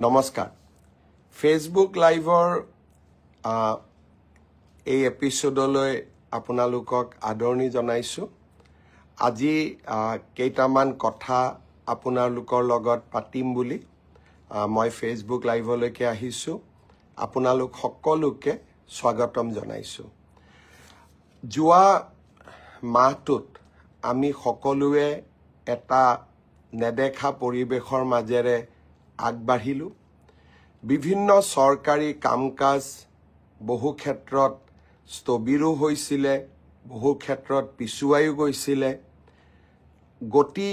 নমস্কাৰ ফেসবুক লাইভৰ এই এপিসোডলৈ আপোনালোকক আদৰণি জনাইছো আজি কেইটামান কথা আপোনালোকৰ লগত পাতিম বুলি মই ফেসবুক লাইভলৈকে আহিছো আপোনালোক সকলোকে স্বাগতম জনাইছো যোৱা মাহটোত আমি সকলোৱে এটা নেদেখা পৰিবেশৰ মাজেৰে আগবাঢ়িলো বিভিন্ন সৰকাৰি কামকাজ বহু ক্ষেত্ৰত স্থবিৰো হৈছিলে বহু ক্ষেত্ৰত পিছুৱাই গৈছিলে গতি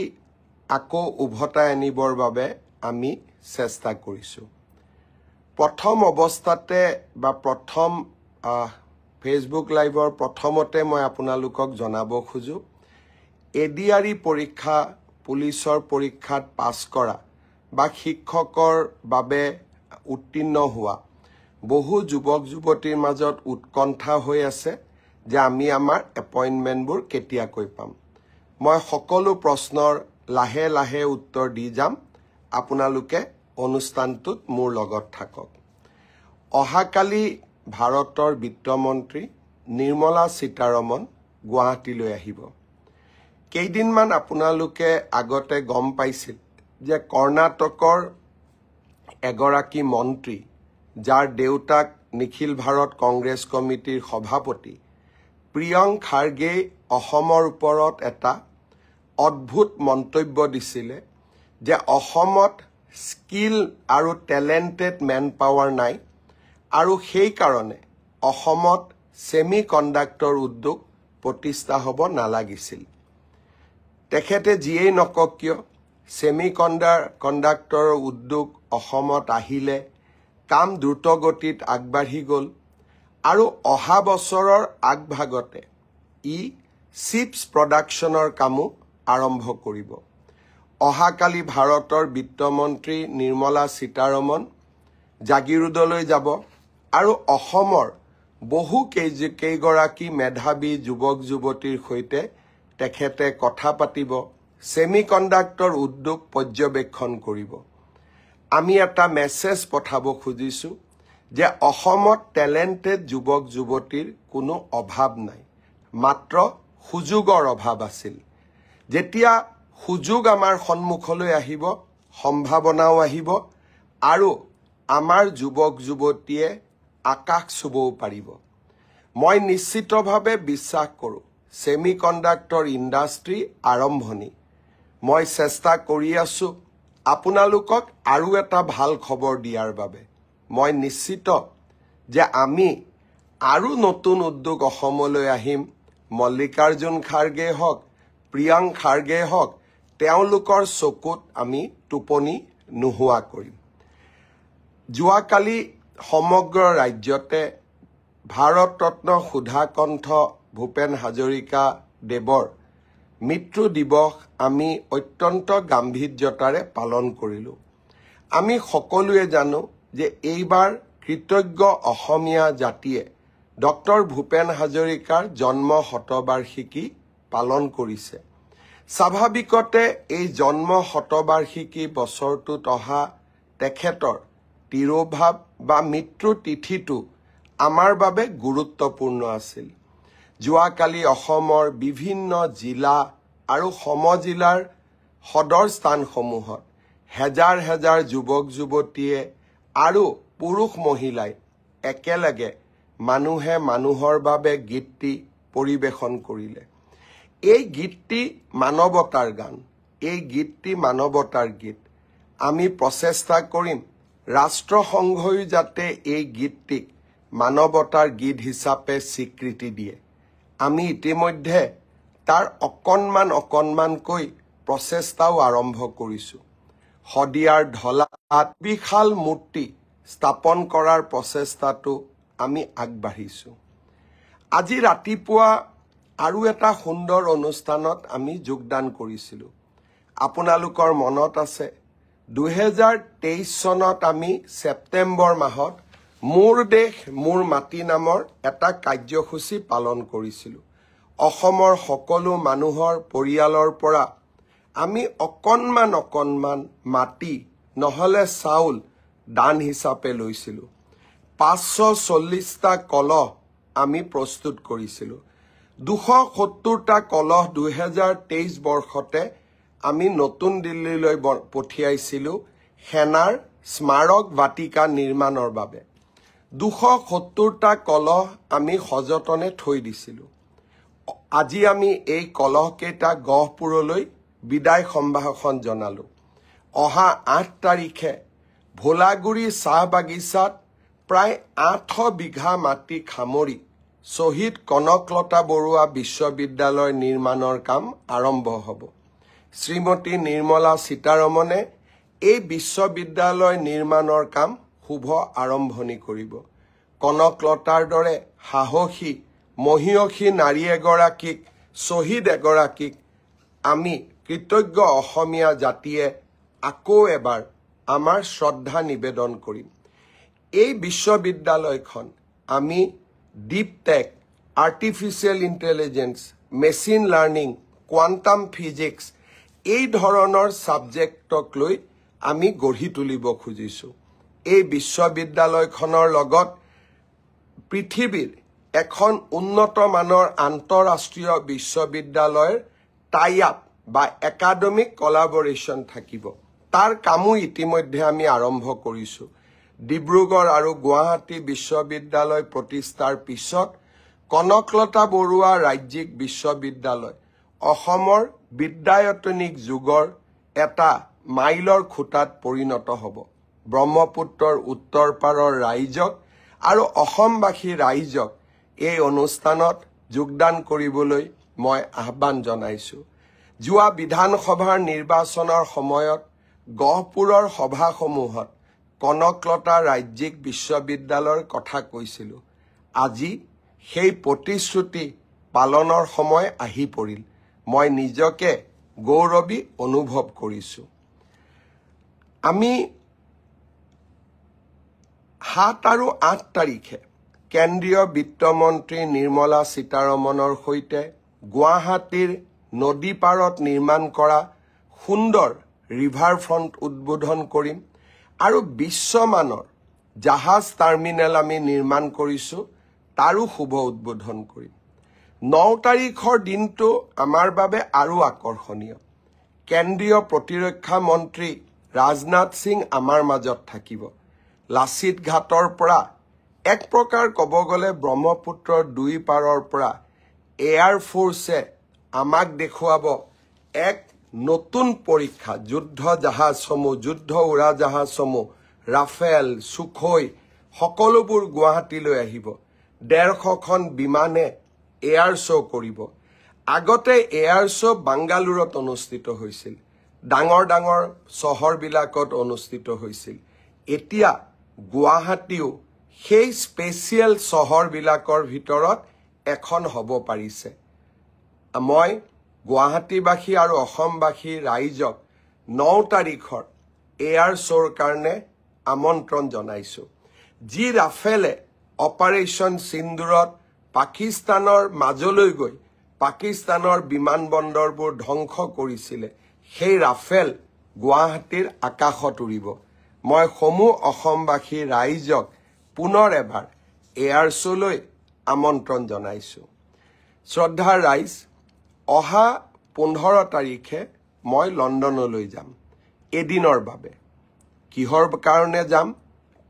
আকৌ উভতাই আনিবৰ বাবে আমি চেষ্টা কৰিছো প্ৰথম অৱস্থাতে বা প্ৰথম ফেসবুক লাইভৰ প্ৰথমতে মই আপোনালোকক জনাব খুজো এডিআৰই পৰীক্ষা পুলিচৰ পৰীক্ষাত পাছ কৰা বা শিক্ষকৰ বাবে উত্তীৰ্ণ হোৱা বহু যুৱক যুৱতীৰ মাজত উৎকণ্ঠা হৈ আছে যে আমি আমাৰ এপইন্টমেন্টবোৰ কেতিয়াকৈ পাম মই সকলো প্ৰশ্নৰ লাহে লাহে উত্তৰ দি যাম আপোনালোকে অনুষ্ঠানটোত মোৰ লগত থাকক অহাকালি ভাৰতৰ বিত্তমন্ত্ৰী নিৰ্মলা সীতাৰমণ গুৱাহাটীলৈ আহিব কেইদিনমান আপোনালোকে আগতে গম পাইছিল যে কৰ্ণাটকৰ এগৰাকী মন্ত্ৰী যাৰ দেউতাক নিখিল ভাৰত কংগ্ৰেছ কমিটিৰ সভাপতি প্ৰিয়ংক খাৰ্গে অসমৰ ওপৰত এটা অদ্ভুত মন্তব্য দিছিলে যে অসমত স্কিল আৰু টেলেন্টেড মেন পাৱাৰ নাই আৰু সেই কাৰণে অসমত সেমি কণ্ডাক্টৰ উদ্যোগ প্ৰতিষ্ঠা হ'ব নালাগিছিল তেখেতে যিয়েই নকক কিয় সেমি কণ্ডাক্টৰ উদ্যোগ অসমত আহিলে কাম দ্ৰুতগতিত আগবাঢ়ি গল আৰু অহা বছৰৰ আগভাগতে চিপছ প্ৰডাকশ্যনৰ কামো আৰম্ভ কৰিব অহাকালি ভাৰতৰ বিত্তমন্ত্ৰী নিৰ্মলা সীতাৰমণ জাগিৰোডলৈ যাব আৰু অসমৰ বহু কেইগৰাকী মেধাৱী যুৱক যুৱতীৰ সৈতে তেখেতে কথা পাতিব সেমি কণ্ডাক্টৰ উদ্যোগ পৰ্যবেক্ষণ কৰিব আমি এটা মেছেজ পঠাব খুজিছো যে অসমত টেলেন্টেড যুৱক যুৱতীৰ কোনো অভাৱ নাই মাত্ৰ সুযোগৰ অভাৱ আছিল যেতিয়া সুযোগ আমাৰ সন্মুখলৈ আহিব সম্ভাৱনাও আহিব আৰু আমাৰ যুৱক যুৱতীয়ে আকাশ চুবও পাৰিব মই নিশ্চিতভাৱে বিশ্বাস কৰোঁ সেমি কণ্ডাক্টৰ ইণ্ডাষ্ট্ৰী আৰম্ভণি মই চেষ্টা কৰি আছো আপোনালোকক আৰু এটা ভাল খবৰ দিয়াৰ বাবে মই নিশ্চিত যে আমি আৰু নতুন উদ্যোগ অসমলৈ আহিম মল্লিকাৰ্জুন খাৰ্গে হওক প্ৰিয়ংক খাৰ্গে হওক তেওঁলোকৰ চকুত আমি টোপনি নোহোৱা কৰিম যোৱাকালি সমগ্ৰ ৰাজ্যতে ভাৰত ৰত্ন সুধাকণ্ঠ ভূপেন হাজৰিকা দেৱৰ মৃত্যু দিৱস আমি অত্যন্ত গাম্ভীৰ্যতাৰে পালন কৰিলো আমি সকলোৱে জানো যে এইবাৰ কৃতজ্ঞ অসমীয়া জাতিয়ে ডক্টৰ ভূপেন হাজৰিকাৰ জন্ম শতবাৰ্ষিকী পালন কৰিছে স্বাভাৱিকতে এই জন্ম শতবাৰ্ষিকী বছৰটোত অহা তেখেতৰ তিৰোভাৱ বা মৃত্যু তিথিটো আমাৰ বাবে গুৰুত্বপূৰ্ণ আছিল যোৱাকালি অসমৰ বিভিন্ন জিলা আৰু সমজিলাৰ সদৰ স্থানসমূহত হেজাৰ হেজাৰ যুৱক যুৱতীয়ে আৰু পুৰুষ মহিলাই একেলগে মানুহে মানুহৰ বাবে গীতটি পৰিবেশন কৰিলে এই গীতটি মানৱতাৰ গান এই গীতটি মানৱতাৰ গীত আমি প্ৰচেষ্টা কৰিম ৰাষ্ট্ৰসংঘই যাতে এই গীতটিক মানৱতাৰ গীত হিচাপে স্বীকৃতি দিয়ে আমি ইতিমধ্যে তাৰ অকণমানকৈ প্ৰচেষ্টাও আৰম্ভ কৰিছো হদিয়াৰ ঢলাত বিশাল মূৰ্তি স্থাপন কৰাৰ প্ৰচেষ্টাটো আমি আগবাঢ়িছো আজি ৰাতিপুৱা আৰু এটা সুন্দৰ অনুষ্ঠানত আমি যোগদান কৰিছিলো আপোনালোকৰ মনত আছে 2023 চনত আমি সেপ্টেম্বৰ মাহত মোৰ দেশ মোৰ মাটি নামৰ এটা কাৰ্যসূচী পালন কৰিছিলো অসমৰ সকলো মানুহৰ পৰিয়ালৰ পৰা আমি অকণমান মাটি নহলে চাউল দান হিচাপে লৈছিলোঁ। 540টা কলহ আমি প্ৰস্তুত কৰিছিলোঁ। 270টা কলহ 2023 বৰ্ষতে আমি নতুন দিল্লীলৈ পঠিয়াইছিলোঁ সেনাৰ স্মাৰক বাটিকা নিৰ্মাণৰ বাবে। 270টা কলহ আমি সযতনে থৈ দিছিলোঁ। আজি আমি এই কলহকেইটা গহপুৰলৈ বিদায় সম্ভাষণ জনালোঁ। অহা 8 তাৰিখে ভোলাগুৰি চাহ বাগিচাত প্ৰায় 800 বিঘা মাটি সামৰি শ্বহীদ কনকলতা বৰুৱা বিশ্ববিদ্যালয় নিৰ্মাণৰ কাম আৰম্ভ হ'ব। শ্ৰীমতী নিৰ্মলা সীতাৰমণে এই বিশ্ববিদ্যালয় নিৰ্মাণৰ কাম শুভ আৰম্ভণি কৰিব। কনকলতাৰ দৰে সাহসী মহিয়সী নাৰী এগৰাকীক, শ্বহীদ এগৰাকীক আমি কৃতজ্ঞ অসমীয়া জাতিয়ে আকৌ এবাৰ আমাৰ শ্ৰদ্ধা নিবেদন কৰিম। এই বিশ্ববিদ্যালয়খন আমি deep tech, artificial intelligence, machine learning, quantum physics এই ধৰণৰ ছাবজেক্টক লৈ আমি গঢ়ি তুলিব খুজিছোঁ। এই বিশ্ববিদ্যালয়খনৰ লগত পৃথিৱীৰ এখন উন্নত মানৰ আন্তঃৰাষ্ট্ৰীয় বিশ্ববিদ্যালয়ৰ টাই আপ বা একাডেমিক কলাবৰেশ্যন থাকিব। তাৰ কামো ইতিমধ্যে আমি আৰম্ভ কৰিছোঁ। ডিব্ৰুগড় আৰু গুৱাহাটী বিশ্ববিদ্যালয় প্ৰতিষ্ঠাৰ পিছত কনকলতা বৰুৱা ৰাজ্যিক বিশ্ববিদ্যালয় অসমৰ বিদ্যায়তনিক যুগৰ এটা মাইলৰ খুঁটাত পৰিণত হ'ব। ব্ৰহ্মপুত্ৰৰ উত্তৰ পাৰৰ ৰাইজক আৰু অসমবাসী ৰাইজক এই অনুষ্ঠানত যোগদান কৰিবলৈ মই আহ্বান জনাইছোঁ। যোৱা বিধানসভাৰ নিৰ্বাচনৰ সময়ত গহপুৰৰ সভাসমূহত কনকলতা ৰাজ্যিক বিশ্ববিদ্যালয়ৰ কথা কৈছিলোঁ। আজি সেই প্ৰতিশ্ৰুতি পালনৰ সময় আহি পৰিল। মই নিজকে গৌৰৱী অনুভৱ কৰিছোঁ। আমি 7 আৰু 8 তাৰিখে কেন্দ্ৰীয় বিত্তমন্ত্ৰী নিৰ্মলা সীতাৰমণৰ সৈতে গুৱাহাটীৰ নদী পাৰত নিৰ্মাণ কৰা সুন্দৰ ৰিভাৰ ফ্ৰণ্ট উদ্বোধন কৰিম আৰু বিশ্বমানৰ জাহাজ টাৰ্মিনেল আমি নিৰ্মাণ কৰিছোঁ, তাৰো শুভ উদ্বোধন কৰিম। 9 তাৰিখৰ দিনটো আমাৰ বাবে আৰু আকৰ্ষণীয়। কেন্দ্ৰীয় প্ৰতিৰক্ষা মন্ত্ৰী ৰাজনাথ সিং আমাৰ মাজত থাকিব। লাচিত ঘাটৰ পৰা এক প্ৰকাৰ ক'ব গ'লে ব্ৰহ্মপুত্ৰৰ 2 পাৰৰ পৰা এয়াৰ ফ'ৰ্ছে আমাক দেখুৱাব এক নতুন পৰীক্ষা। যুদ্ধ জাহাজসমূহ, যুদ্ধ উৰাজাহাজসমূহ, ৰাফেল, সুখৈ সকলোবোৰ গুৱাহাটীলৈ আহিব। 150খন বিমানে এয়াৰ শ্ব' কৰিব। আগতে এয়াৰ শ্ব' বাংগালুৰত অনুষ্ঠিত হৈছিল, ডাঙৰ ডাঙৰ চহৰবিলাকত অনুষ্ঠিত হৈছিল। এতিয়া গুৱাহাটীও সেই স্পেচিয়েল চহৰবিলাকৰ ভিতৰত এখন হ'ব পাৰিছে। মই গুৱাহাটীবাসী আৰু অসমবাসী ৰাইজক 9 তাৰিখৰ এয়াৰ শ্ব'ৰ কাৰণে আমন্ত্ৰণ জনাইছোঁ। যি ৰাফেলে অপাৰেশ্যন সিন্দুৰত পাকিস্তানৰ মাজলৈ গৈ পাকিস্তানৰ বিমানবন্দৰবোৰ ধ্বংস কৰিছিলে, সেই ৰাফেল গুৱাহাটীৰ আকাশত উৰিব। মই সমূহ অসমবাসী ৰাইজক পুনৰ এবাৰ এয়াৰ শ্ব'লৈ আমন্ত্ৰণ জনাইছোঁ। শ্ৰদ্ধাৰ ৰাইজ, অহা 15 তাৰিখে মই লণ্ডনলৈ যাম এদিনৰ বাবে। কিহৰ কাৰণে যাম?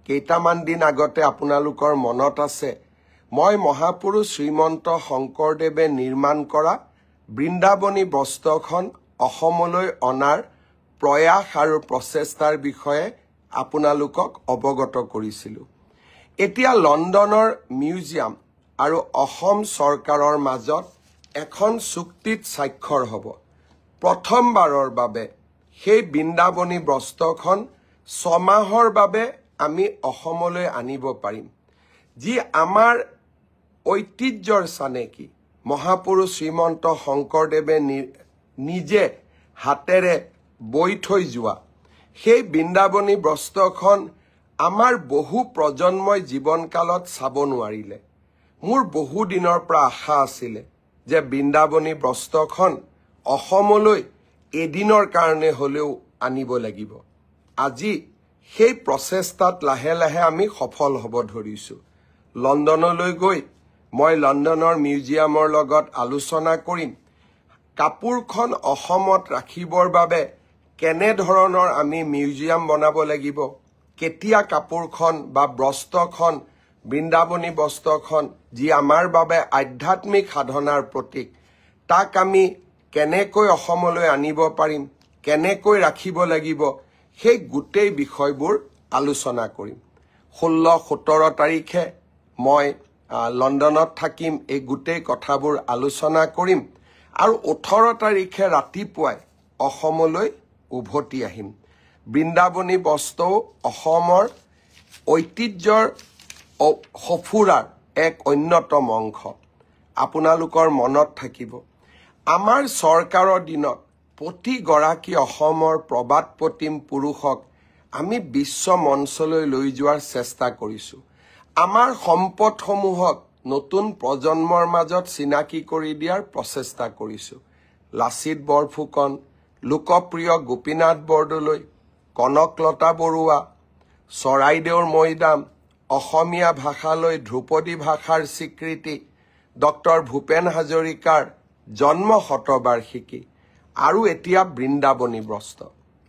কেইটামান দিন আগতে আপোনালোকৰ মনত আছে, মই মহাপুৰুষ শ্ৰীমন্ত শংকৰদেৱে নিৰ্মাণ কৰা বৃন্দাবনী বস্ত্ৰখন অসমলৈ অনাৰ প্ৰয়াস আৰু প্ৰচেষ্টাৰ বিষয়ে আপোনালোকক অৱগত কৰিছিলোঁ। এতিয়া লণ্ডনৰ মিউজিয়াম আৰু অসম চৰকাৰৰ মাজত এখন চুক্তিত স্বাক্ষৰ হ'ব। প্ৰথমবাৰৰ বাবে সেই বৃন্দাবনী বস্ত্ৰখন 6 মাহৰ বাবে আমি অসমলৈ আনিব পাৰিম, যি আমাৰ ঐতিহ্যৰ চানেকি। মহাপুৰুষ শ্ৰীমন্ত শংকৰদেৱে নিজে হাতেৰে বৈ থৈ যোৱা সেই বৃন্দাবনী বস্ত্ৰখন আমাৰ বহু প্ৰজন্মই জীৱনকালত চাব নোৱাৰিলে। মোৰ বহু দিনৰ পৰা আশা আছিলে যে বৃন্দাবনী বস্ত্ৰখন অসমলৈ এদিনৰ কাৰণে হ'লেও আনিব লাগিব। আজি সেই প্ৰচেষ্টাত লাহে লাহে আমি সফল হ'ব ধৰিছোঁ। লণ্ডনলৈ গৈ মই লণ্ডনৰ মিউজিয়ামৰ লগত আলোচনা কৰিম কাপোৰখন অসমত ৰাখিবৰ বাবে কেনেধৰণৰ আমি মিউজিয়াম বনাব লাগিব, কেতিয়া কাপোৰখন বা বস্ত্ৰখন, বৃন্দাবনী বস্ত্ৰখন যি আমাৰ বাবে আধ্যাত্মিক সাধনাৰ প্ৰতীক, তাক আমি কেনেকৈ অসমলৈ আনিব পাৰিম, কেনেকৈ ৰাখিব লাগিব, সেই গোটেই বিষয়বোৰ আলোচনা কৰিম। 16-17 তাৰিখে মই লণ্ডনত থাকিম, এই গোটেই কথাবোৰ আলোচনা কৰিম আৰু 18 তাৰিখে ৰাতিপুৱাই অসমলৈ উভতি আহিম। বৃন্দাবনী বস্ত্ৰও অসমৰ ঐতিহ্যৰ সফুৰাৰ এক অন্যতম অংশ। আপোনালোকৰ মনত থাকিব, আমাৰ চৰকাৰৰ দিনত প্ৰতিগৰাকী অসমৰ প্ৰবাদ প্ৰতিম পুৰুষক আমি বিশ্ব মঞ্চলৈ লৈ যোৱাৰ চেষ্টা কৰিছোঁ। আমাৰ সম্পদসমূহক নতুন প্ৰজন্মৰ মাজত চিনাকি কৰি দিয়াৰ প্ৰচেষ্টা কৰিছোঁ। লাচিত বৰফুকন, লোকপ্ৰিয় গোপীনাথ বৰদলৈ, কনকলতা বৰুৱা, চৰাইদেউৰ মৈদাম, অসমীয়া ভাষালৈ ধ্ৰুপদী ভাষাৰ স্বীকৃতি, ডক্টৰ ভূপেন হাজৰিকাৰ জন্ম শতবাৰ্ষিকী আৰু এতিয়া বৃন্দাবনী বস্ত্ৰ।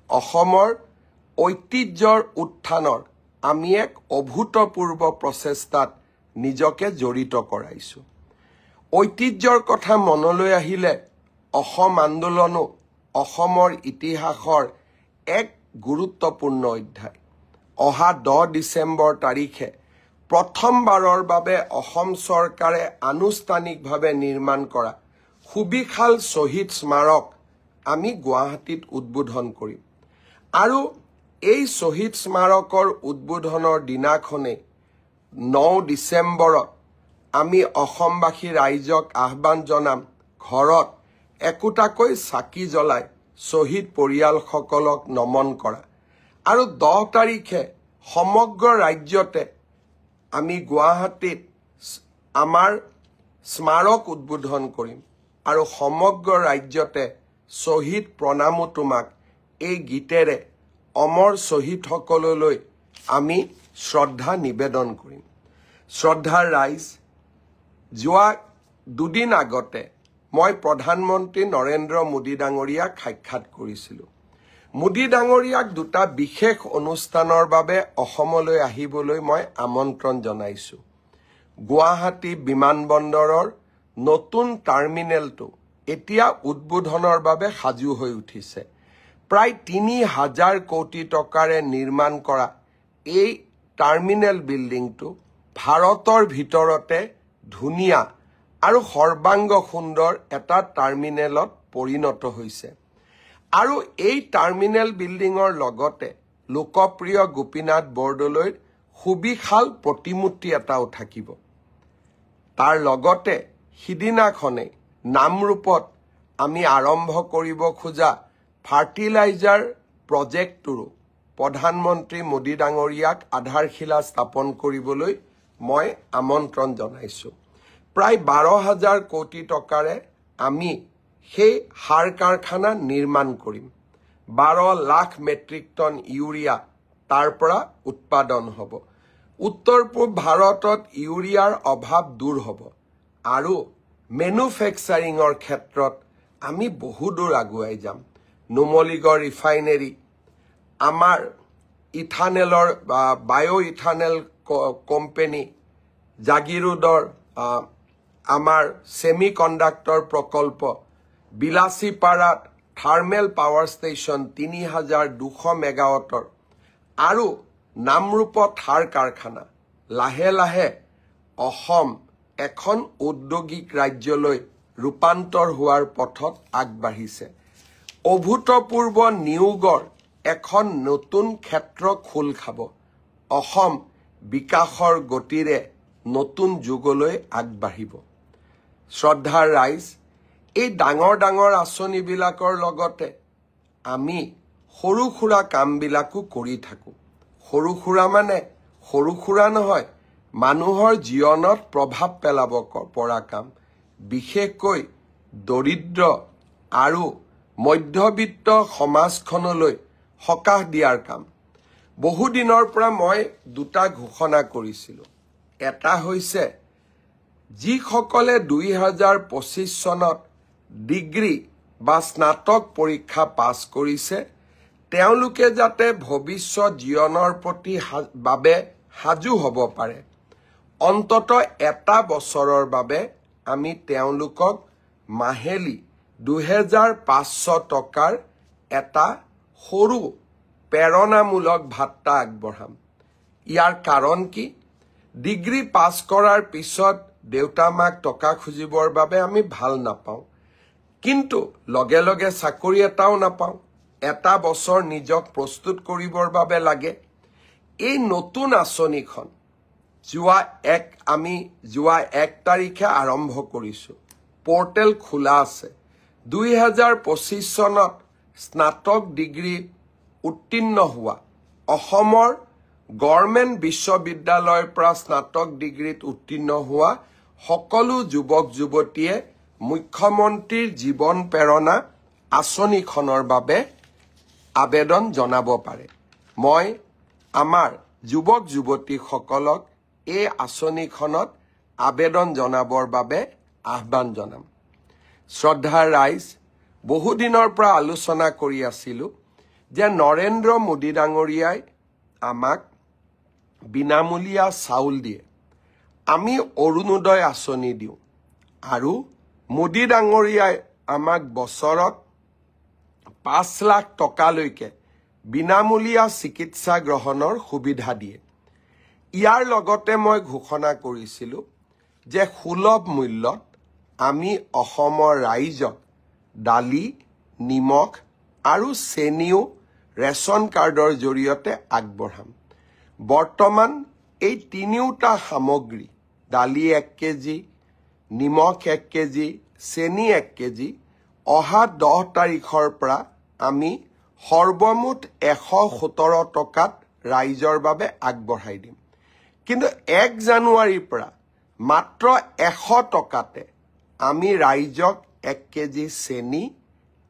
অসমৰ ঐতিহ্যৰ উত্থানৰ আমি এক অভূতপূৰ্ব প্ৰচেষ্টাত নিজকে জড়িত কৰাইছোঁ। ঐতিহ্যৰ কথা মনলৈ আহিলে অসম আন্দোলনো অসমৰ ইতিহাসৰ এক গুৰুত্বপূৰ্ণ অধ্যায়। অহা 10 ডিচেম্বৰ তাৰিখে প্ৰথমবাৰৰ বাবে অসম চৰকাৰে আনুষ্ঠানিকভাৱে নিৰ্মাণ কৰা সুবিশাল শ্বহীদ স্মাৰক আমি গুৱাহাটীত উদ্বোধন কৰিম আৰু এই শ্বহীদ স্মাৰকৰ উদ্বোধনৰ দিনাখনেই 9 ডিচেম্বৰত আমি অসমবাসী ৰাইজক আহ্বান জনাম ঘৰত একোটাকৈ চাকি জ্বলাই শ্বহীদ পৰিয়ালসকলক নমন কৰা আৰু 10 তাৰিখে সমগ্ৰ ৰাজ্যতে আমি গুৱাহাটীত আমাৰ স্মাৰক উদ্বোধন কৰিম আৰু সমগ্ৰ ৰাজ্যতে শ্বহীদ প্ৰণামো তোমাক এই গীতেৰে অমৰ শ্বহীদসকললৈ আমি শ্ৰদ্ধা নিবেদন কৰিম। শ্ৰদ্ধাৰ ৰাইজ, যোৱা 2 দিন আগতে মই প্ৰধানমন্ত্ৰী নৰেন্দ্ৰ মোদী ডাঙৰীয়াক সাক্ষাৎ কৰিছিলোঁ। মোদী ডাঙৰীয়াক 2টা বিশেষ অনুষ্ঠানৰ বাবে অসমলৈ আহিবলৈ মই আমন্ত্ৰণ জনাইছোঁ। গুৱাহাটী বিমানবন্দৰৰ নতুন টাৰ্মিনেলটো এতিয়া উদ্বোধনৰ বাবে সাজু হৈ উঠিছে। প্ৰায় 3000 কোটি টকাৰে নিৰ্মাণ কৰা এই টাৰ্মিনেল বিল্ডিংটো ভাৰতৰ ভিতৰতে ধুনীয়া আৰু সৰ্বাংগ সুন্দৰ এটা টাৰ্মিনেলত পৰিণত হৈছে আৰু এই টাৰ্মিনেল বিল্ডিঙৰ লগতে লোকপ্ৰিয় গোপীনাথ বৰদলৈৰ সুবিশাল প্ৰতিমূৰ্তি এটাও থাকিব। তাৰ লগতে সিদিনাখনে নামৰূপত আমি আৰম্ভ কৰিব খোজা ফাৰ্টিলাইজাৰ প্ৰজেক্টটোৰো প্ৰধানমন্ত্ৰী মোদী ডাঙৰীয়াক আধাৰশিলা স্থাপন কৰিবলৈ মই আমন্ত্ৰণ জনাইছোঁ। প্ৰায় 12,000 কোটি টকাৰে আমি সেই সাৰ কাৰখানা নিৰ্মাণ কৰিম। 12 লাখ মেট্ৰিক টন ইউৰিয়া তাৰ পৰা উৎপাদন হ'ব। উত্তৰ পূব ভাৰতত ইউৰিয়াৰ অভাৱ দূৰ হ'ব আৰু মেনুফেকচাৰিঙৰ ক্ষেত্ৰত আমি বহু দূৰ আগুৱাই যাম। নুমলীগড় ৰিফাইনেৰী, আমাৰ ইথানেলৰ বায়' ইথানেল কোম্পানী, জাগিৰোডৰ আমাৰ ছেমি কণ্ডাক্টৰ প্ৰকল্প, বিলাচীপাৰাত থাৰ্মেল পাৱাৰ ষ্টেচন 3200 মেগাৱাটৰ আৰু নামৰূপত সাৰ কাৰখানা। লাহে লাহে অসম এখন ঔদ্যোগিক ৰাজ্যলৈ ৰূপান্তৰ হোৱাৰ পথত আগবাঢ়িছে। অভূতপূৰ্ব নিয়োগৰ এখন নতুন ক্ষেত্ৰ খোল খাব। অসম বিকাশৰ গতিৰে নতুন যুগলৈ আগবাঢ়িব। শ্ৰদ্ধাৰ ৰাইজ, এই ডাঙৰ ডাঙৰ আঁচনিবিলাকৰ লগতে আমি সৰু সুৰা কামবিলাকো কৰি থাকোঁ। সৰু সুৰা মানে সৰু সুৰা নহয়, মানুহৰ জীৱনত প্ৰভাৱ পেলাব পৰা কাম, বিশেষকৈ দৰিদ্ৰ আৰু মধ্যবিত্ত সমাজখনলৈ সকাহ দিয়াৰ কাম। বহুদিনৰ পৰা মই দুটা ঘোষণা কৰিছিলোঁ। এটা হৈছে যিসকলে 2025 চনত ডিগ্ৰী বা স্নাতক পৰীক্ষা পাছ কৰিছে তেওঁলোকে যাতে ভৱিষ্যত জীৱনৰ প্ৰতি বাবে সাজু হ'ব পাৰে। অন্তত এটা বছৰৰ বাবে আমি তেওঁলোকক মাহেলী 2500 টকাৰ এটা সৰু প্ৰেৰণামূলক ভাত্তা আগবঢ়াম। ইয়াৰ কাৰণ কি? ডিগ্ৰী পাছ কৰাৰ পিছত দেউতা মাক টকা খুজিবৰ বাবে আমি ভাল নাপাওঁ, কিন্তু লগে লগে চাকৰি এটাও নাপাওঁ। এটা বছৰ নিজক প্ৰস্তুত কৰিবৰ বাবে লাগে। এই নতুন আঁচনিখন আমি যোৱা 1 তাৰিখে আৰম্ভ কৰিছোঁ। পৰ্টেল খোলা আছে। 2025 চনত স্নাতক ডিগ্ৰী উত্তীৰ্ণ হোৱা অসমৰ গভৰ্ণমেণ্ট বিশ্ববিদ্যালয়ৰ পৰা স্নাতক ডিগ্ৰীত উত্তীৰ্ণ হোৱা সকলো যুৱক যুৱতীয়ে মুখ্যমন্ত্ৰীৰ জীৱন প্ৰেৰণা আঁচনিখনৰ বাবে আবেদন জনাব পাৰে। মই আমাৰ যুৱক যুৱতীসকলক এই আঁচনিখনত আবেদন জনাবৰ বাবে আহ্বান জনাম। শ্ৰদ্ধাৰ ৰাইজ, বহুদিনৰ পৰা আলোচনা কৰি আছিলোঁ যে নৰেন্দ্ৰ মোদী ডাঙৰীয়াই আমাক বিনামূলীয়া চাউল দিয়ে, আমি অৰুণোদয় আঁচনি দিওঁ, আৰু মোদী ডাঙৰীয়াই আমাক বছৰত 5 লাখ টকালৈকে বিনামূলীয়া চিকিৎসা গ্ৰহণৰ সুবিধা দিয়ে। ইয়াৰ লগতে মই ঘোষণা কৰিছিলোঁ যে সুলভ মূল্যত আমি অসমৰ ৰাইজক দালি, নিমখ আৰু চেনিও ৰেচন কাৰ্ডৰ জৰিয়তে আগবঢ়াম। বৰ্তমান এই তিনিওটা সামগ্ৰী, দালি 1 কেজি, নিমখ 1 কেজি, চেনি 1 কেজি, অহা 10 তাৰিখৰ পৰা আমি সৰ্বমুঠ 117 টকাত ৰাইজৰ বাবে আগবঢ়াই দিম। কিন্তু 1 জানুৱাৰীৰ পৰা মাত্ৰ 100 টকাতে আমি ৰাইজক 1 কেজি চেনি,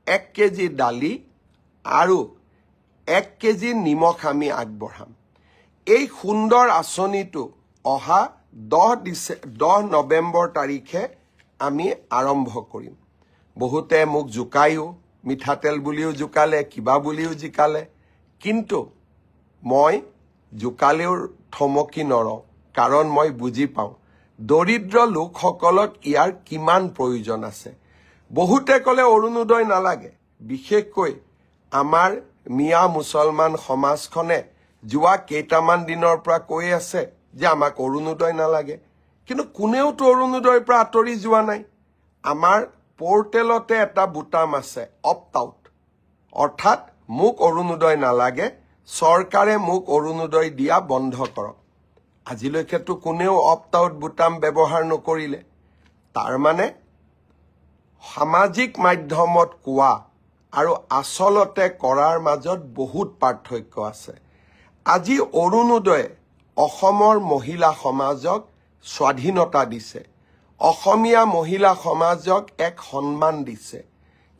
1 কেজি দালি আৰু 1 কেজি নিমখ আমি আগবঢ়াম। এই সুন্দৰ আঁচনিটো অহা 10 নৱেম্বৰ তাৰিখে আমি আৰম্ভ কৰিম। বহুতে মোক জোকায়ো, মিঠাতেল বুলিও জোকালে, কিবা বুলিও জিকালে, কিন্তু মই জোকালেও থমকি নৰওঁ, কাৰণ মই বুজি পাওঁ দৰিদ্ৰ লোকসকলক ইয়াৰ কিমান প্ৰয়োজন আছে। বহুতে ক'লে অৰুণোদয় নালাগে। বিশেষকৈ আমাৰ মিয়া মুছলমান সমাজখনে যোৱা কেইটামান দিনৰ পৰা কৈ আছে যে আমাক অৰুণোদয় নালাগে, কিন্তু কোনেওতো অৰুণোদয়ৰ পৰা আঁতৰি যোৱা নাই। আমাৰ পৰ্টেলতে এটা বুটাম আছে, অপ্ট আউট, অৰ্থাৎ মোক অৰুণোদয় নালাগে, চৰকাৰে মোক অৰুণোদয় দিয়া বন্ধ কৰক। আজিলৈকেতো কোনেও অপ্ট আউট বুটাম ব্যৱহাৰ নকৰিলে। তাৰমানে সামাজিক মাধ্যমত কোৱা আৰু আচলতে কৰাৰ মাজত বহুত পাৰ্থক্য আছে। আজি অৰুণোদয়ে অসমৰ মহিলা সমাজক স্বাধীনতা দিছে, অসমীয়া মহিলা সমাজক এক সন্মান দিছে।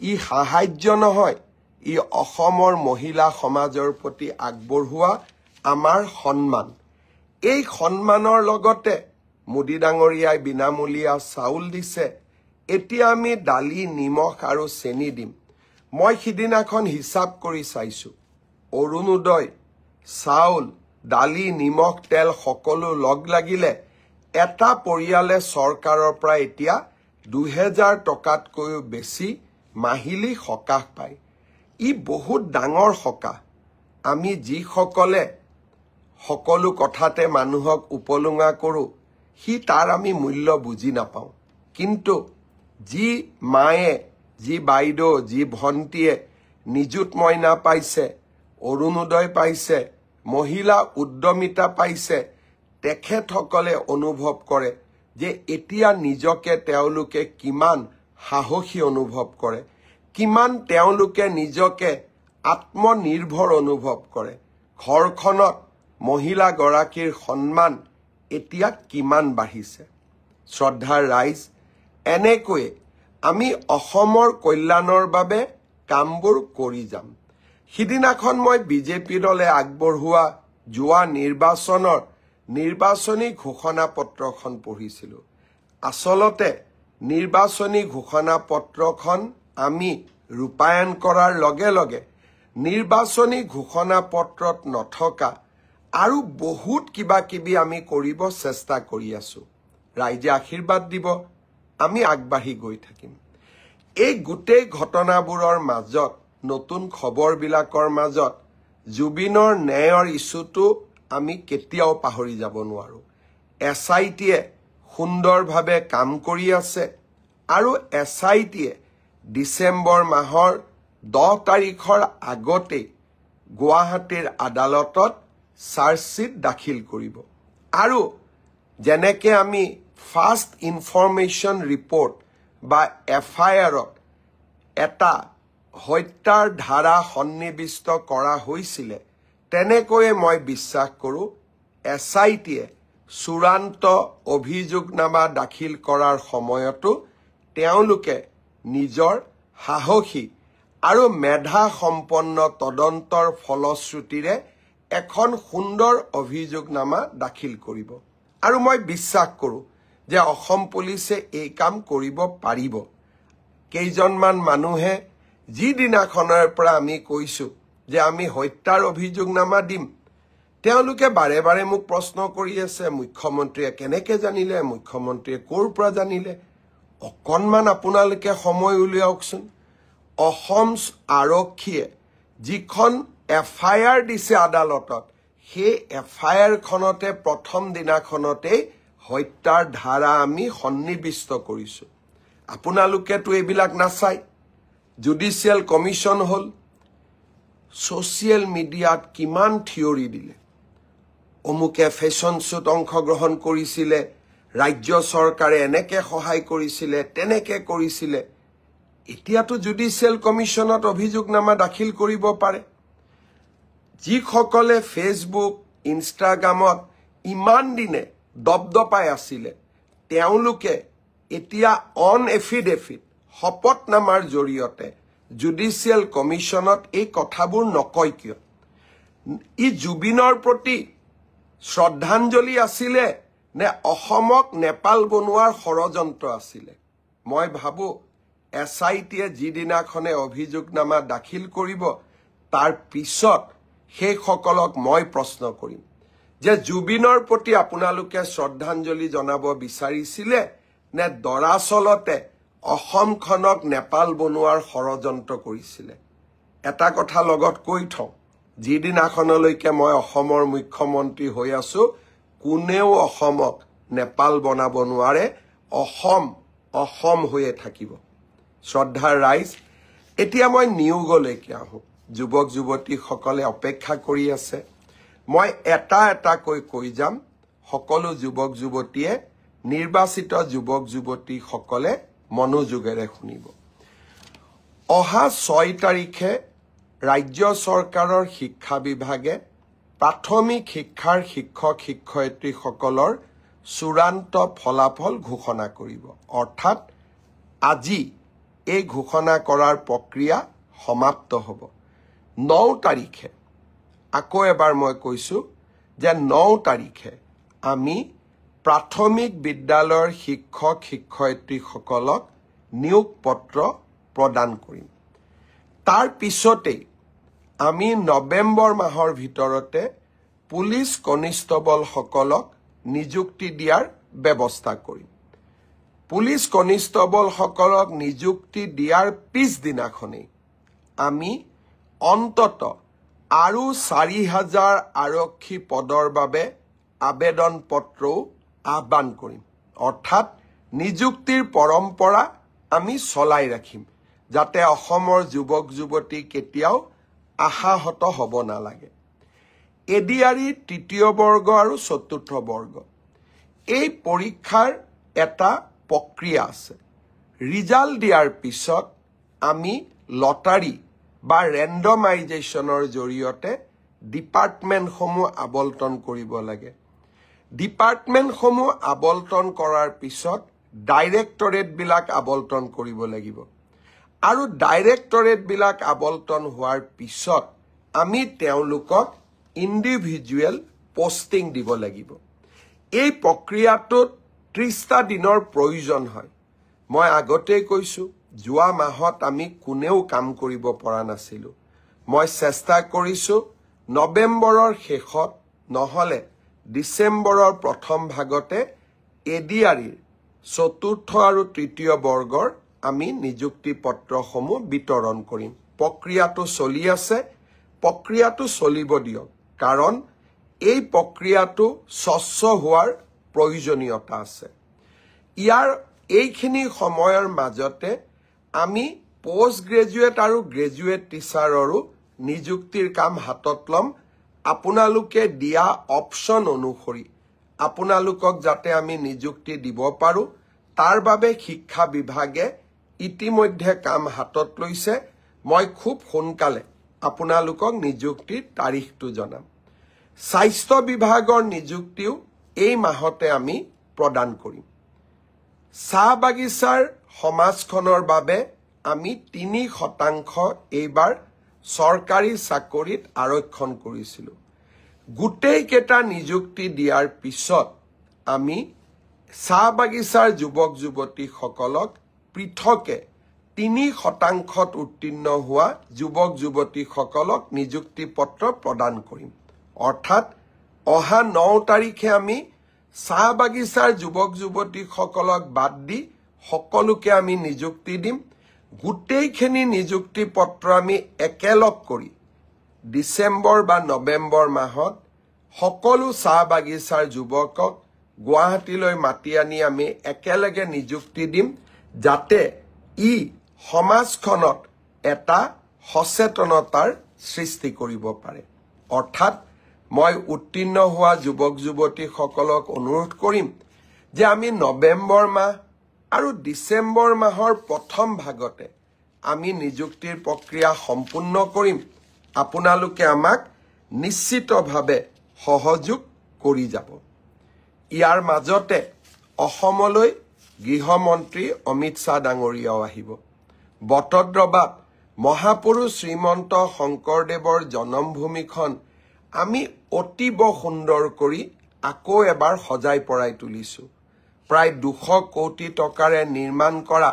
ই সাহায্য নহয়, ই অসমৰ মহিলা সমাজৰ প্ৰতি আগবঢ়োৱা আমাৰ সন্মান। এই সন্মানৰ লগতে মোদী ডাঙৰীয়াই বিনামূলীয়া চাউল দিছে। এতিয়া আমি দালি, নিমখ আৰু চেনি দিম। মই সিদিনাখন হিচাপ কৰি চাইছোঁ, অৰুণোদয়, চাউল, দালি, নিমখ, তেল সকলো লগ লাগিলে এটা পৰিয়ালে চৰকাৰৰ পৰা এতিয়া 2000 টকাতকৈও বেছি মাহিলী সকাহ পায়। ই বহুত ডাঙৰ সকাহ। আমি যিসকলে সকলো কথাতে মানুহক উপলুঙা কৰোঁ, তাৰ আমি মূল্য বুজি নাপাওঁ। কিন্তু যি মায়ে, যি বাইদেউ, যি ভণ্টিয়ে নিযুত মইনা পাইছে, অৰুণোদয় পাইছে, মহিলা উদ্যমিতা পাইছে, তেখেতসকলে অনুভৱ কৰে যে এতিয়া নিজকে তেওঁলোকে কিমান সাহসী অনুভৱ কৰে, কিমান তেওঁলোকে নিজকে আত্মনিৰ্ভৰ অনুভৱ কৰে। ঘৰখনত মহিলাগৰাকীৰ সন্মান এতিয়া কিমান বাঢ়িছে। শ্ৰদ্ধাৰ ৰাইজ, এনেকৈয়ে আমি অসমৰ কল্যাণৰ বাবে কামবোৰ কৰি যাম। সিদিনাখন মই বিজেপি দলে আগবঢ়োৱা যোৱা নিৰ্বাচনৰ নিৰ্বাচনী ঘোষণা পত্ৰখন পঢ়িছিলোঁ। আচলতে নিৰ্বাচনী ঘোষণা পত্ৰখন আমি ৰূপায়ণ কৰাৰ লগে লগে নিৰ্বাচনী ঘোষণা পত্ৰত নথকা আৰু বহুত কিবা কিবি আমি কৰিব চেষ্টা কৰি আছো। ৰাইজে আশীৰ্বাদ দিব, আমি আগবাঢ়ি গৈ থাকিম। এই গোটেই ঘটনাবোৰৰ মাজত, নতুন খবৰবিলাকৰ মাজত জুবিনৰ ন্যায়ৰ ইছ্যুটো আমি কেতিয়াও পাহৰি যাব নোৱাৰো। SITয়ে সুন্দৰভাৱে কাম কৰি আছে আৰু SITয়ে ডিচেম্বৰ মাহৰ 10 তাৰিখৰ আগতেই গুৱাহাটীৰ আদালতত চাৰ্জশ্বিট দাখিল কৰিব। আৰু যেনেকৈ আমি ফাৰ্ষ্ট ইনফৰমেশ্যন ৰিপৰ্ট বা FIRত এটা হত্যাৰ ধাৰা সন্নিৱিষ্ট কৰা হৈছিলে, তেনেকৈয়ে মই বিশ্বাস কৰোঁ SITয়ে চূড়ান্ত অভিযোগনামা দাখিল কৰাৰ সময়তো তেওঁলোকে নিজৰ সাহসী আৰু মেধা সম্পন্ন তদন্তৰ ফলশ্ৰুতিৰে এখন সুন্দৰ অভিযোগনামা দাখিল কৰিব। আৰু মই বিশ্বাস কৰোঁ যে অসম পুলিচে এই কাম কৰিব পাৰিব। কেইজনমান মানুহে যিদিনাখনৰ পৰা আমি কৈছোঁ যে আমি হত্যাৰ অভিযোগনামা দিম, তেওঁলোকে বাৰে বাৰে মোক প্ৰশ্ন কৰি আছে, মুখ্যমন্ত্ৰীয়ে কেনেকৈ জানিলে, মুখ্যমন্ত্ৰীয়ে ক'ৰ পৰা জানিলে। অকণমান আপোনালোকে সময় উলিয়াওকচোন। অসম আৰক্ষীয়ে যিখন FIR দিছে আদালতত, সেই FIRখনতে প্ৰথম দিনাখনতেই হত্যাৰ ধাৰা আমি সন্নিৱিষ্ট কৰিছোঁ। আপোনালোকেতো এইবিলাক নাচায়। জুডিচিয়েল কমিশ্যন হ'ল, ছ'চিয়েল মিডিয়াত কিমান থিয়ৰী দিলে। অমুকে ফেশ্বন শ্ব'ত অংশগ্ৰহণ কৰিছিলে, ৰাজ্য চৰকাৰে এনেকৈ সহায় কৰিছিলে, তেনেকৈ কৰিছিলে। এতিয়াতো জুডিচিয়েল কমিশ্যনত অভিযোগনামা দাখিল কৰিব পাৰে। যিসকলে ফেচবুক, ইনষ্টাগ্ৰামত ইমান দিনে দপদপাই আছিলে, তেওঁলোকে এতিয়া অন এফিডেভিট শপতনামাৰ জৰিয়তে জুডিচিয়েল কমিশ্যনত এই কথাবোৰ নকয় কিয়? ই জুবিনৰ প্ৰতি শ্ৰদ্ধাঞ্জলি আছিলে নে অসমক নেপাল বনোৱাৰ ষড়যন্ত্ৰ আছিলে? মই ভাবোঁ SITয়ে যিদিনাখনে অভিযোগনামা দাখিল কৰিব, তাৰ পিছত সেইসকলক মই প্ৰশ্ন কৰিম যে জুবিনৰ প্ৰতি আপোনালোকে শ্ৰদ্ধাঞ্জলি জনাব বিচাৰিছিলে নে দৰাচলতে অসমখনক নেপাল বনোৱাৰ ষড়যন্ত্ৰ কৰিছিলে? এটা কথা লগত কৈ থওঁ, যিদিনাখনলৈকে মই অসমৰ মুখ্যমন্ত্ৰী হৈ আছো, কোনেও অসমক নেপাল বনাব নোৱাৰে। অসম অসম হৈয়ে থাকিব। শ্ৰদ্ধাৰ ৰাইজ, এতিয়া মই নিয়োগলৈকে আহোঁ। যুৱক যুৱতীসকলে অপেক্ষা কৰি আছে। মই এটা এটাকৈ কৈ যাম। সকলো যুৱক যুৱতীয়ে, নিৰ্বাচিত যুৱক যুৱতীসকলে মনোযোগেৰে শুনিব। অহা 6 তাৰিখে ৰাজ্য চৰকাৰৰ শিক্ষা বিভাগে প্ৰাথমিক শিক্ষাৰ শিক্ষক শিক্ষয়িত্ৰীসকলৰ চূড়ান্ত ফলাফল ঘোষণা কৰিব। অৰ্থাৎ আজি এই ঘোষণা কৰাৰ প্ৰক্ৰিয়া সমাপ্ত হ'ব। 9 তাৰিখে, আকৌ এবাৰ মই কৈছোঁ যে 9 তাৰিখে আমি প্ৰাথমিক বিদ্যালয়ৰ শিক্ষক শিক্ষয়িত্ৰীসকলক নিয়োগ পত্ৰ প্ৰদান কৰিম। তাৰ পিছতেই আমি নৱেম্বৰ মাহৰ ভিতৰতে পুলিচ কনিষ্টবলসকলক নিযুক্তি দিয়াৰ ব্যৱস্থা কৰিম। পুলিচ কনিষ্টবলসকলক নিযুক্তি দিয়াৰ পিছদিনাখনেই আমি অন্তত আৰু 4,000 আৰক্ষী পদৰ বাবে আবেদন পত্ৰও আহ্বান কৰিম। অৰ্থাৎ নিযুক্তিৰ পৰম্পৰা আমি চলাই ৰাখিম, যাতে অসমৰ যুৱক যুৱতী কেতিয়াও আশাহত হ'ব নালাগে। এডিআৰই 3য় বৰ্গ আৰু 4ৰ্থ বৰ্গ, এই পৰীক্ষাৰ এটা প্ৰক্ৰিয়া আছে। ৰিজাল্ট দিয়াৰ পিছত আমি লটাৰী বা ৰেণ্ডমাইজেশ্যনৰ জৰিয়তে ডিপাৰ্টমেণ্টসমূহ আবণ্টন কৰিব লাগে। ডিপাৰ্টমেণ্টসমূহ আবণ্টন কৰাৰ পিছত ডাইৰেক্টৰেটবিলাক আবণ্টন কৰিব লাগিব। আৰু ডাইৰেক্টৰেটবিলাক আবণ্টন হোৱাৰ পিছত আমি তেওঁলোকক ইণ্ডিভিজুৱেল পোষ্টিং দিব লাগিব। এই প্ৰক্ৰিয়াটোত 30টা দিনৰ প্ৰয়োজন হয়। মই আগতেই কৈছোঁ, যোৱা মাহত আমি কোনেও কাম কৰিব পৰা নাছিলোঁ। মই চেষ্টা কৰিছোঁ নৱেম্বৰৰ শেষত নহ'লে ডিচেম্বৰৰ প্ৰথম ভাগতে এডিআৰিৰ 4ৰ্থ আৰু 3য় বৰ্গৰ আমি নিযুক্তি পত্ৰসমূহ বিতৰণ কৰিম। প্ৰক্ৰিয়াটো চলি আছে, প্ৰক্ৰিয়াটো চলিব দিয়ক, কাৰণ এই প্ৰক্ৰিয়াটো স্বচ্ছ হোৱাৰ প্ৰয়োজনীয়তা আছে। এইখিনি সময়ৰ মাজতে আমি পোষ্ট গ্ৰেজুৱেট আৰু গ্ৰেজুৱেট টিচাৰৰো নিযুক্তিৰ কাম হাতত ল'ম। আপোনালোকে দিয়া অপশ্যন অনুসৰি আপোনালোকক যাতে আমি নিযুক্তি দিব পাৰোঁ, তাৰ বাবে শিক্ষা বিভাগে ইতিমধ্যে কাম হাতত লৈছে। মই খুব সোনকালে আপোনালোকক নিযুক্তিৰ তাৰিখটো জনাম। স্বাস্থ্য বিভাগৰ নিযুক্তিও এই মাহতে আমি প্ৰদান কৰিম। চাহ বাগিচাৰ সমাজখনৰ বাবে আমি 3% এইবাৰ চৰকাৰী চাকৰিত আৰক্ষণ কৰিছিলোঁ। গোটেইকেইটা নিযুক্তি দিয়াৰ পিছত আমি চাহ বাগিচাৰ যুৱক যুৱতীসকলক পৃথকে 3% উত্তীৰ্ণ হোৱা যুৱক যুৱতীসকলক নিযুক্তি পত্ৰ প্ৰদান কৰিম। অৰ্থাৎ অহা 9 তাৰিখে আমি চাহ বাগিচাৰ যুৱক যুৱতীসকলক বাদ দি সকলোকে আমি নিযুক্তি দিম। গোটেইখিনি নিযুক্তি পত্ৰ আমি একেলগ কৰি ডিচেম্বৰ বা নৱেম্বৰ মাহত সকলো চাহ বাগিচাৰ যুৱকক গুৱাহাটীলৈ মাতি আনি আমি একেলগে নিযুক্তি দিম, যাতে ই সমাজখনত এটা সচেতনতাৰ সৃষ্টি কৰিব পাৰে। অৰ্থাৎ মই উত্তীৰ্ণ হোৱা যুৱক যুৱতীসকলক অনুৰোধ কৰিম যে আমি নৱেম্বৰ মাহ আৰু ডিচেম্বৰ মাহৰ প্ৰথম ভাগতে আমি নিযুক্তিৰ প্ৰক্ৰিয়া সম্পূৰ্ণ কৰিম। আপোনালোকে আমাক নিশ্চিতভাৱে সহযোগ কৰি যাব। ইয়াৰ মাজতে অসমলৈ গৃহমন্ত্ৰী অমিত শ্বাহ ডাঙৰীয়াও আহিব। বটদ্ৰৱাত মহাপুৰুষ শ্ৰীমন্ত শংকৰদেৱৰ জন্মভূমিখন আমি অতিব সুন্দৰ কৰি আকৌ এবাৰ সজাই পৰাই তুলিছোঁ। প্ৰায় 200 কোটি টকাৰে নিৰ্মাণ কৰা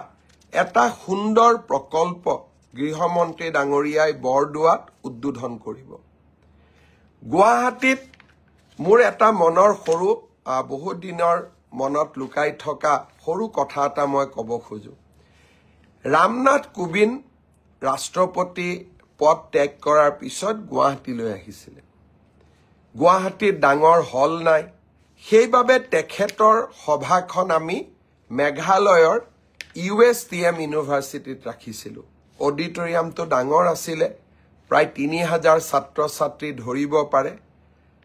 এটা সুন্দৰ প্ৰকল্প গৃহমন্ত্ৰী ডাঙৰীয়াই বৰদোৱাত উদ্বোধন কৰিব। গুৱাহাটীত মোৰ এটা মনৰ সৰু বহুত দিনৰ মনত লুকাই থকা সৰু কথা এটা মই ক'ব খোজো। ৰামনাথ কোবিন্দ ৰাষ্ট্ৰপতি পদ ত্যাগ কৰাৰ পিছত গুৱাহাটীলৈ আহিছিলে। গুৱাহাটীত ডাঙৰ হল নাই, সেইবাবে তেখেতৰ সভাখন আমি মেঘালয়ৰ USTM ইউনিভাৰ্চিটিত ৰাখিছিলোঁ। অডিটৰিয়ামটো ডাঙৰ আছিলে, প্ৰায় 3000 ছাত্ৰ ছাত্ৰী ধৰিব পাৰে।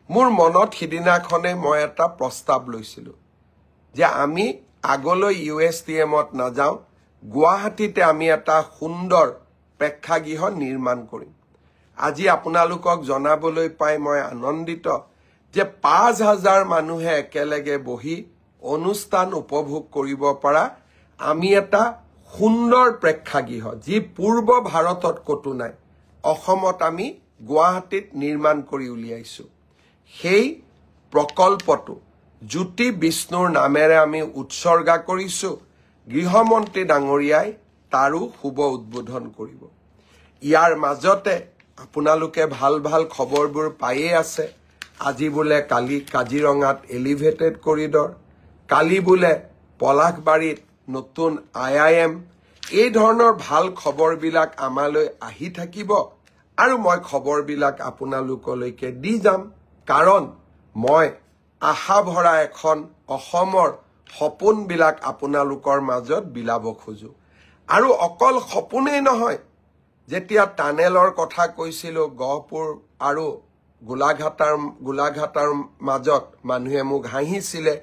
মোৰ মনত সিদিনাখনে মই এটা প্ৰস্তাৱ লৈছিলোঁ যে আমি আগলৈ USTMত নাযাওঁ, গুৱাহাটীতে আমি এটা সুন্দৰ প্ৰেক্ষাগৃহ নিৰ্মাণ কৰিম। আজি আপোনালোকক জনাবলৈ পাই মই আনন্দিত যে 5000 মানুহে একেলগে বহি অনুষ্ঠান উপভোগ কৰিব পৰা আমি এটা সুন্দৰ প্ৰেক্ষাগৃহ, যি পূৰ্ব ভাৰতত ক'তো নাই, অসমত আমি গুৱাহাটীত নিৰ্মাণ কৰি উলিয়াইছোঁ। সেই প্ৰকল্পটো জ্যোতি বিষ্ণুৰ নামেৰে আমি উৎসৰ্গা কৰিছোঁ। গৃহমন্ত্ৰী ডাঙৰীয়াই তাৰো শুভ উদ্বোধন কৰিব। ইয়াৰ মাজতে আপোনালোকে ভাল ভাল খবৰবোৰ পায়ে আছে। আজি বোলে কালি কাজিৰঙাত এলিভেটেড কৰিডৰ, কালি বোলে পলাশবাৰীত নতুন IIM। এই ধৰণৰ ভাল খবৰবিলাক আমালৈ আহি থাকিব আৰু মই খবৰবিলাক আপোনালোকলৈকে দি যাম, কাৰণ মই আশা ভৰা এখন অসমৰ সপোনবিলাক আপোনালোকৰ মাজত বিলাব খোজো। আৰু অকল সপোনেই নহয়, যেতিয়া টানেলৰ কথা কৈছিলোঁ গহপুৰ আৰু গোলাঘাটৰ মাজত মানুহে মোক হাঁহিছিলে।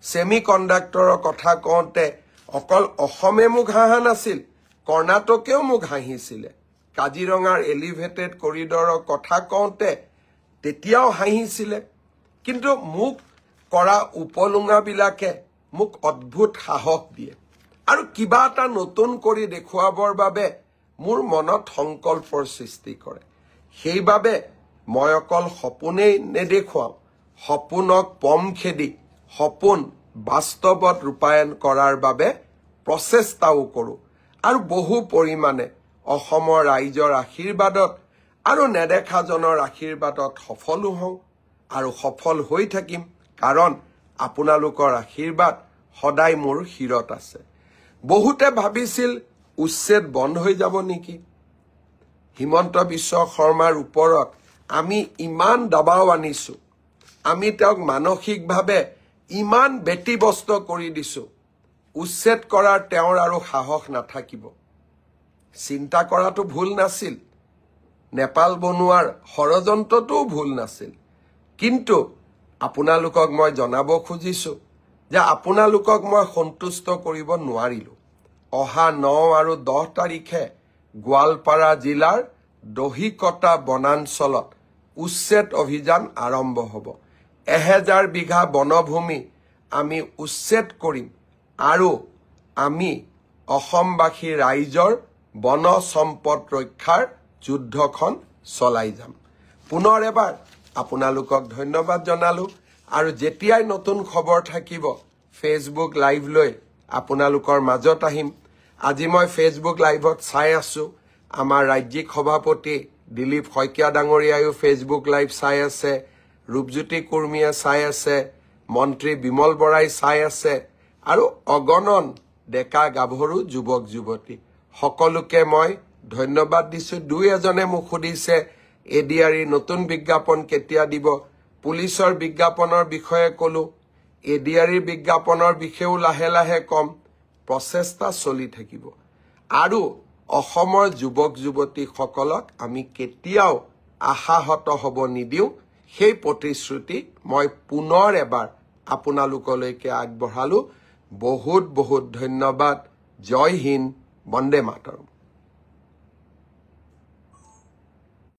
ছেমি কণ্ডাক্টৰৰ কথা কওঁতে অকল অসমে মোক হাঁহা নাছিল, কৰ্ণাটকেও মোক হাঁহিছিলে। কাজিৰঙাৰ এলিভেটেড কৰিডৰৰ কথা কওঁতে তেতিয়াও হাঁহিছিলে। কিন্তু মোক কৰা উপলুঙাবিলাকে মোক অদ্ভুত সাহস দিয়ে আৰু কিবা এটা নতুন কৰি দেখুৱাবৰ বাবে মোৰ মনত সংকল্পৰ সৃষ্টি কৰে। সেইবাবে মই অকল সপোনেই নেদেখুৱাওঁ, সপোনক পম খেদি সপোন বাস্তৱত ৰূপায়ণ কৰাৰ বাবে প্ৰচেষ্টাও কৰোঁ আৰু বহু পৰিমাণে অসমৰ ৰাইজৰ আশীৰ্বাদত আৰু নেদেখাজনৰ আশীৰ্বাদত সফলো হওঁ আৰু সফল হৈ থাকিম, কাৰণ আপোনালোকৰ আশীৰ্বাদ সদায় মোৰ শিৰত আছে। বহুতে ভাবিছিল উচ্ছেদ বন্ধ হৈ যাব নেকি। হিমন্ত বিশ্ব শৰ্মাৰ ওপৰত আমি ইমান দবাও আনিছোঁ, আমি তেওঁক মানসিকভাৱে ইমান ব্যতিব্যস্ত কৰি দিছোঁ, উচ্ছেদ কৰাৰ তেওঁৰ আৰু সাহস নাথাকিব। চিন্তা কৰাটো ভুল নাছিল, নেপাল বনোৱাৰ ষড়যন্ত্ৰটোও ভুল নাছিল, কিন্তু আপোনালোকক মই জনাব খুজিছোঁ যে আপোনালোকক মই সন্তুষ্ট কৰিব নোৱাৰিলোঁ। অহা 9 আৰু 10 তাৰিখে গোৱালপাৰা জিলাৰ দহিকটা বনাঞ্চলত উচ্ছেদ অভিযান আৰম্ভ হ'ব। 1000 বিঘা বনভূমি আমি উচ্ছেদ কৰিম আৰু আমি অসমবাসী ৰাইজৰ বন সম্পদ ৰক্ষাৰ যুদ্ধখন চলাই যাম। পুনৰ এবাৰ আপোনালোকক ধন্যবাদ জনালোঁ আৰু যেতিয়াই নতুন খবৰ থাকিব ফেচবুক লাইভ লৈ আপোনালোকৰ মাজত আহিম। আজি মই ফেচবুক লাইভত চাই আছোঁ, আমাৰ ৰাজ্যিক সভাপতি দিলীপ শইকীয়া ডাঙৰীয়ায়ো ফেচবুক লাইভ চাই আছে, ৰূপজ্যোতি কুৰ্মীয়ে চাই আছে, মন্ত্ৰী বিমল বৰাই চাই আছে আৰু অগণন ডেকা গাভৰু যুৱক যুৱতী সকলোকে মই ধন্যবাদ দিছোঁ। দুই এজনে মোক সুধিছে এডিআৰিৰ নতুন বিজ্ঞাপন কেতিয়া দিব। পুলিচৰ বিজ্ঞাপনৰ বিষয়ে ক'লোঁ, এডিআৰিৰ বিজ্ঞাপনৰ বিষয়েও লাহে লাহে কম। প্ৰচেষ্টা চলি থাকিব আৰু অসমৰ যুৱক যুৱতীসকলক আমি কেতিয়াও আশাহত হ'ব নিদিওঁ, সেই প্ৰতিশ্ৰুতি মই পুনৰ এবাৰ আপোনালোকলৈকে আগবঢ়ালোঁ। বহুত বহুত ধন্যবাদ। জয় হিন্দ, বন্দে মাতৰম।